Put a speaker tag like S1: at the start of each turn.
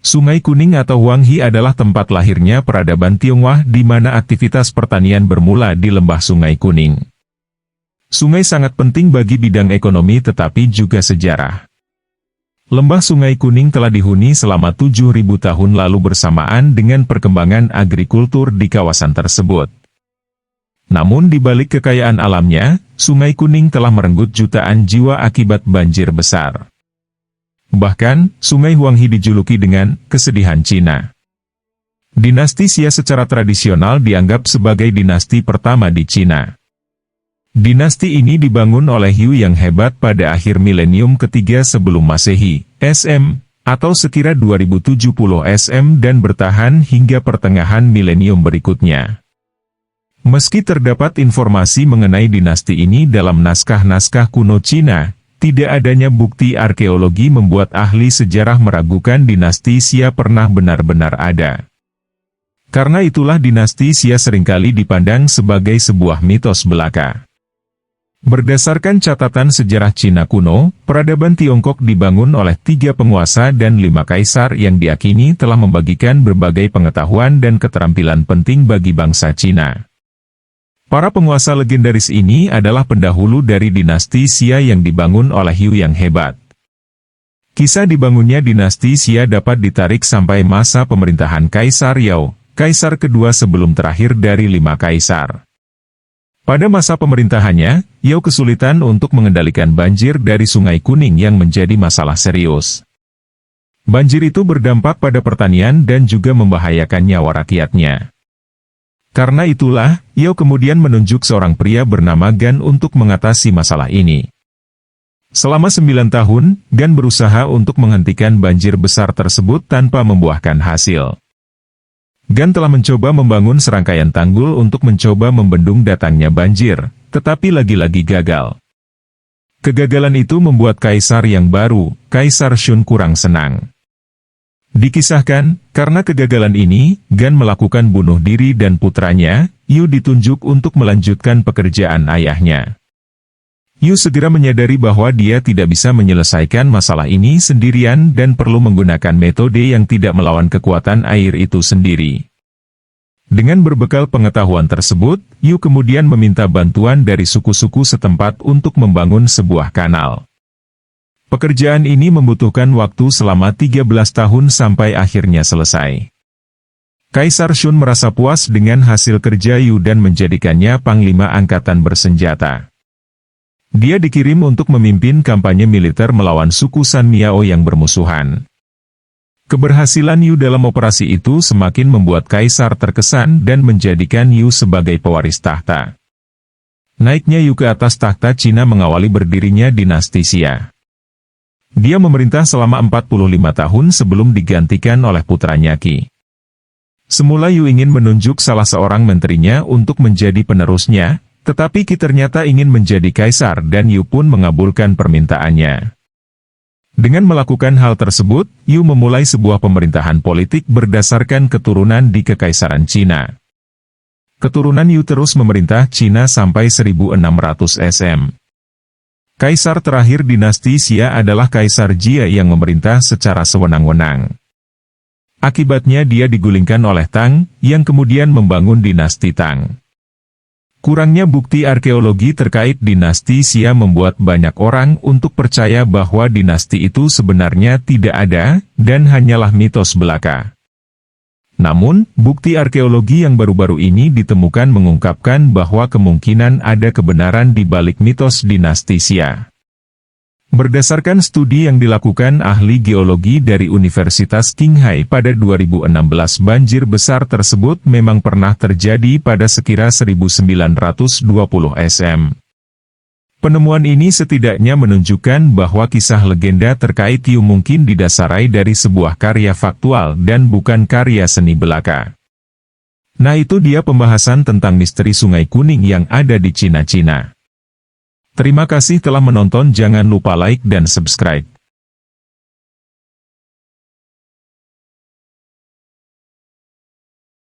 S1: Sungai Kuning atau Huanghe adalah tempat lahirnya peradaban Tionghoa di mana aktivitas pertanian bermula di lembah Sungai Kuning. Sungai sangat penting bagi bidang ekonomi tetapi juga sejarah. Lembah Sungai Kuning telah dihuni selama 7.000 tahun lalu bersamaan dengan perkembangan agrikultur di kawasan tersebut. Namun di balik kekayaan alamnya, Sungai Kuning telah merenggut jutaan jiwa akibat banjir besar. Bahkan, Sungai Huanghe dijuluki dengan kesedihan Cina. Dinasti Xia secara tradisional dianggap sebagai dinasti pertama di Cina. Dinasti ini dibangun oleh Yu yang hebat pada akhir milenium ketiga sebelum Masehi, SM, atau sekira 2070 SM dan bertahan hingga pertengahan milenium berikutnya. Meski terdapat informasi mengenai dinasti ini dalam naskah-naskah kuno Cina, tidak adanya bukti arkeologi membuat ahli sejarah meragukan dinasti Xia pernah benar-benar ada. Karena itulah dinasti Xia seringkali dipandang sebagai sebuah mitos belaka. Berdasarkan catatan sejarah Cina kuno, peradaban Tiongkok dibangun oleh 3 penguasa dan 5 kaisar yang diakini telah membagikan berbagai pengetahuan dan keterampilan penting bagi bangsa Cina. Para penguasa legendaris ini adalah pendahulu dari dinasti Xia yang dibangun oleh Yu yang hebat. Kisah dibangunnya dinasti Xia dapat ditarik sampai masa pemerintahan Kaisar Yao, kaisar kedua sebelum terakhir dari 5 kaisar. Pada masa pemerintahannya, Yao kesulitan untuk mengendalikan banjir dari Sungai Kuning yang menjadi masalah serius. Banjir itu berdampak pada pertanian dan juga membahayakan nyawa rakyatnya. Karena itulah, Yao kemudian menunjuk seorang pria bernama Gan untuk mengatasi masalah ini. Selama 9 tahun, Gan berusaha untuk menghentikan banjir besar tersebut tanpa membuahkan hasil. Gan telah mencoba membangun serangkaian tanggul untuk mencoba membendung datangnya banjir, tetapi lagi-lagi gagal. Kegagalan itu membuat kaisar yang baru, Kaisar Shun kurang senang. Dikisahkan, karena kegagalan ini, Gan melakukan bunuh diri dan putranya, Yu ditunjuk untuk melanjutkan pekerjaan ayahnya. Yu segera menyadari bahwa dia tidak bisa menyelesaikan masalah ini sendirian dan perlu menggunakan metode yang tidak melawan kekuatan air itu sendiri. Dengan berbekal pengetahuan tersebut, Yu kemudian meminta bantuan dari suku-suku setempat untuk membangun sebuah kanal. Pekerjaan ini membutuhkan waktu selama 13 tahun sampai akhirnya selesai. Kaisar Shun merasa puas dengan hasil kerja Yu dan menjadikannya panglima angkatan bersenjata. Dia dikirim untuk memimpin kampanye militer melawan suku San Miao yang bermusuhan. Keberhasilan Yu dalam operasi itu semakin membuat kaisar terkesan dan menjadikan Yu sebagai pewaris tahta. Naiknya Yu ke atas tahta Cina mengawali berdirinya dinasti Xia. Dia memerintah selama 45 tahun sebelum digantikan oleh putranya Qi. Semula Yu ingin menunjuk salah seorang menterinya untuk menjadi penerusnya, tetapi Qi ternyata ingin menjadi kaisar dan Yu pun mengabulkan permintaannya. Dengan melakukan hal tersebut, Yu memulai sebuah pemerintahan politik berdasarkan keturunan di Kekaisaran Cina. Keturunan Yu terus memerintah Cina sampai 1600 SM. Kaisar terakhir dinasti Xia adalah Kaisar Jia yang memerintah secara sewenang-wenang. Akibatnya dia digulingkan oleh Tang, yang kemudian membangun dinasti Tang. Kurangnya bukti arkeologi terkait dinasti Xia membuat banyak orang untuk percaya bahwa dinasti itu sebenarnya tidak ada, dan hanyalah mitos belaka. Namun, bukti arkeologi yang baru-baru ini ditemukan mengungkapkan bahwa kemungkinan ada kebenaran di balik mitos dinasti Xia. Berdasarkan studi yang dilakukan ahli geologi dari Universitas Qinghai pada 2016, banjir besar tersebut memang pernah terjadi pada sekira 1920 SM. Penemuan ini setidaknya menunjukkan bahwa kisah legenda terkait Yu mungkin didasari dari sebuah karya faktual dan bukan karya seni belaka. Nah, itu dia pembahasan tentang misteri Sungai Kuning yang ada di Cina. Terima kasih telah menonton, jangan lupa like dan subscribe.